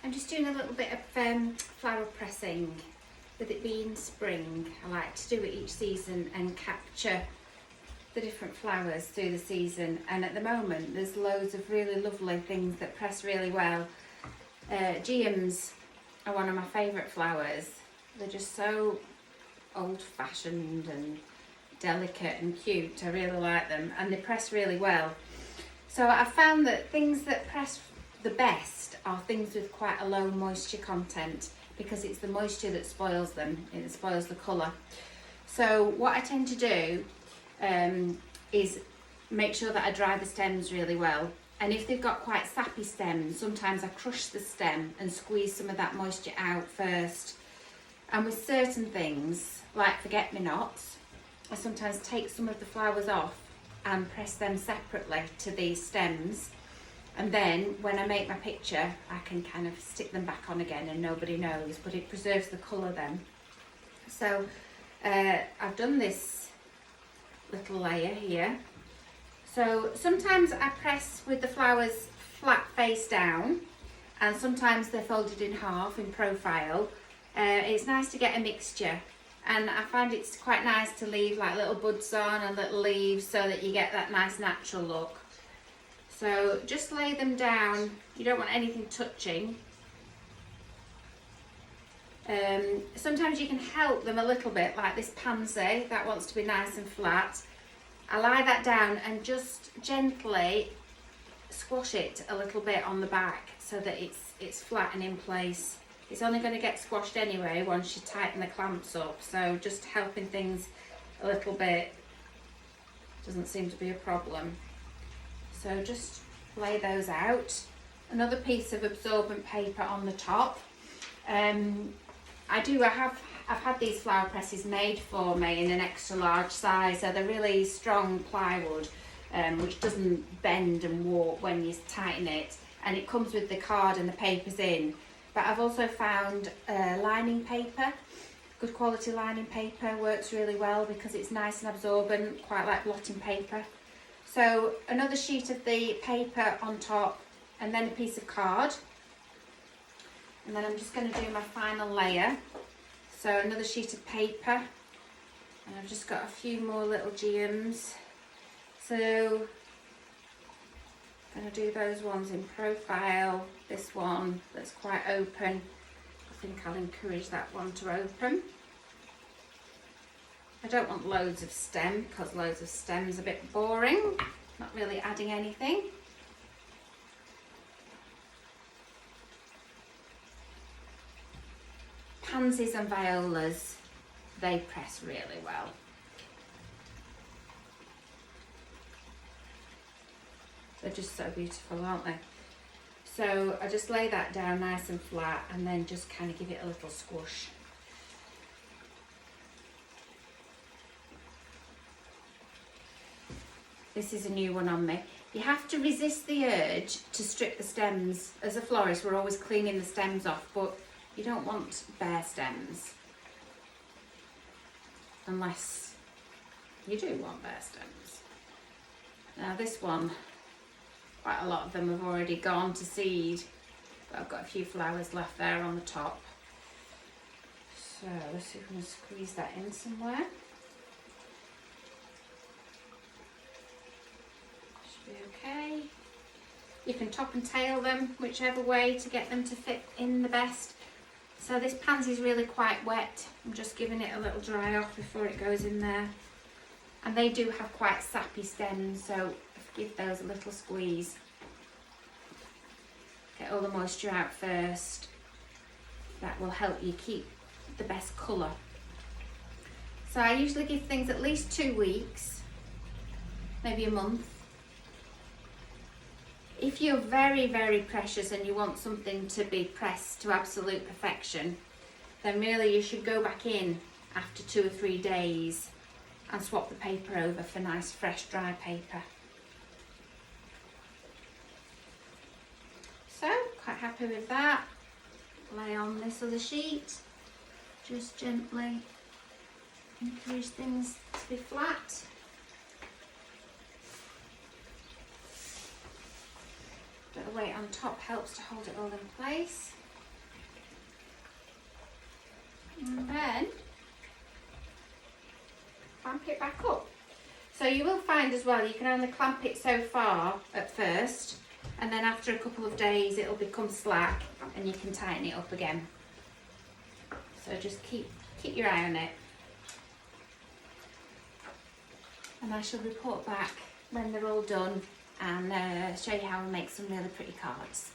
I'm just doing a little bit of flower pressing. With it being spring, I like to do it each season and capture the different flowers through the season. And at the moment there's loads of really lovely things that press really well. Geums are one of my favourite flowers. They're just so old-fashioned and delicate and cute. I really like them, and they press really well. So I found that things that press the best are things with quite a low moisture content, because it's the moisture that spoils them, it spoils the colour. So what I tend to do is make sure that I dry the stems really well. And if they've got quite sappy stems, sometimes I crush the stem and squeeze some of that moisture out first. And with certain things, like forget-me-nots, I sometimes take some of the flowers off and press them separately to these stems. And then when I make my picture, I can kind of stick them back on again and nobody knows, but it preserves the colour then. So I've done this little layer here. So sometimes I press with the flowers flat face down, and sometimes they're folded in half in profile. It's nice to get a mixture, and I find it's quite nice to leave like little buds on and little leaves so that you get that nice natural look. So just lay them down, you don't want anything touching. Sometimes you can help them a little bit, like this pansy that wants to be nice and flat. I lie that down and just gently squash it a little bit on the back so that it's flat and in place. It's only going to get squashed anyway once you tighten the clamps up, so just helping things a little bit doesn't seem to be a problem. So just lay those out. Another piece of absorbent paper on the top. I've had these flower presses made for me in an extra large size, so they're really strong plywood, which doesn't bend and warp when you tighten it, and it comes with the card and the papers in. But I've also found lining paper, good quality lining paper works really well because it's nice and absorbent, quite like blotting paper. So another sheet of the paper on top, and then a piece of card. And then I'm just going to do my final layer. So another sheet of paper, and I've just got a few more little geums. So I'm going to do those ones in profile. This one that's quite open, I think I'll encourage that one to open. I don't want loads of stem because loads of stem's a bit boring, not really adding anything. Pansies and violas, they press really well. They're just so beautiful, aren't they? So I just lay that down nice and flat and then just kind of give it a little squish. This is a new one on me. You have to resist the urge to strip the stems. As a florist, we're always cleaning the stems off, but you don't want bare stems. Unless you do want bare stems. Now this one, quite a lot of them have already gone to seed, but I've got a few flowers left there on the top. So let's see if we can squeeze that in somewhere. Should be okay. You can top and tail them, whichever way to get them to fit in the best. So this pansy is really quite wet. I'm just giving it a little dry off before it goes in there. And they do have quite sappy stems, so give those a little squeeze. Get all the moisture out first. That will help you keep the best colour. So I usually give things at least 2 weeks, maybe a month. If you're very, very precious and you want something to be pressed to absolute perfection, then really you should go back in after 2 or 3 days and swap the paper over for nice, fresh, dry paper. So, quite happy with that. Lay on this other sheet. Just gently encourage things to be flat. Bit of weight on top helps to hold it all in place. And then clamp it back up. So you will find as well, you can only clamp it so far at first, and then after a couple of days it'll become slack and you can tighten it up again. So just keep your eye on it. And I shall report back when they're all done and show you how I make some really pretty cards.